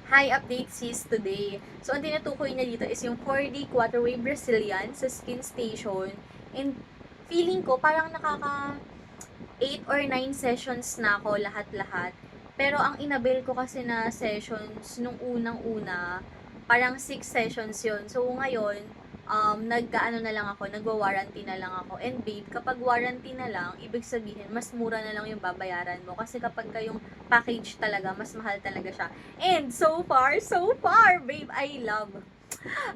Hi, update sis today. So, ang tinutukoy niya dito is yung 4D Quattro-Way Brazilian sa Skin Station. And feeling ko parang nakaka 8 or 9 sessions na ako lahat-lahat. Pero ang inabil ko kasi na sessions nung unang-una, parang 6 sessions yon. So ngayon, nagkaano na lang ako, nagwa-warranty na lang ako. And babe, kapag warranty na lang, ibig sabihin, mas mura na lang yung babayaran mo. Kasi kapag kayong package talaga, mas mahal talaga siya. And so far, babe, I love it.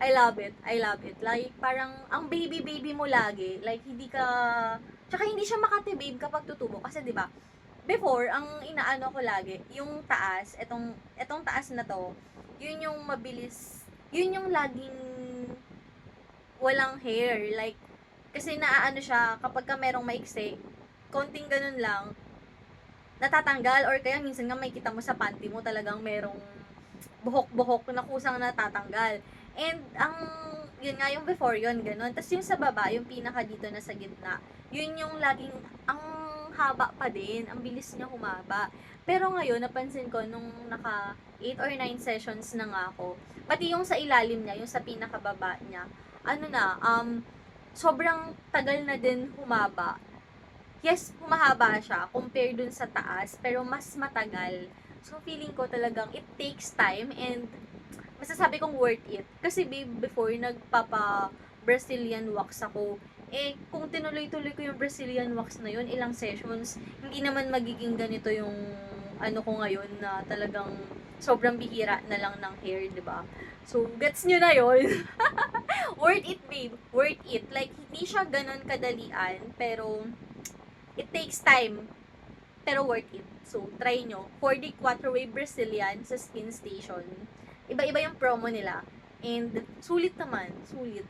I love it. Like, parang, ang baby-baby mo lagi. Like, hindi ka, tsaka hindi siya makati, babe, kapag tutubo. Kasi, di ba, before, ang inaano ko lagi, yung taas, etong taas na to, yun yung mabilis, yun yung laging walang hair. Like, kasi naaano siya, kapag ka merong maiksi, konting ganun lang, natatanggal, or kaya minsan nga may kita mo sa panty mo talagang merong buhok-buhok na kusang natatanggal. And ang yun nga yung before yun, ganun. Tapos yung sa baba, yung pinaka dito na sa gitna, yun yung laging ang haba pa din, ang bilis niya humaba. Pero ngayon, napansin ko nung naka 8 or 9 sessions na nga ako, pati yung sa ilalim niya, yung sa pinakababa niya, ano na, sobrang tagal na din humaba. Yes, humahaba siya compare dun sa taas, pero mas matagal. So, feeling ko talagang it takes time and masasabi kong worth it. Kasi babe, before nagpapa Brazilian wax ako, eh, kung tinuloy-tuloy ko yung Brazilian wax na yun, ilang sessions, hindi naman magiging ganito yung ano ko ngayon na talagang sobrang bihira na lang ng hair, di ba? So, gets nyo na yun. Worth it, babe. Worth it. Like, hindi siya ganun kadalian, pero it takes time, pero worth it. So, try nyo. 4D Quattro-Way Brazilian sa Skin Station. Iba-iba yung promo nila. And, sulit naman. Sulit.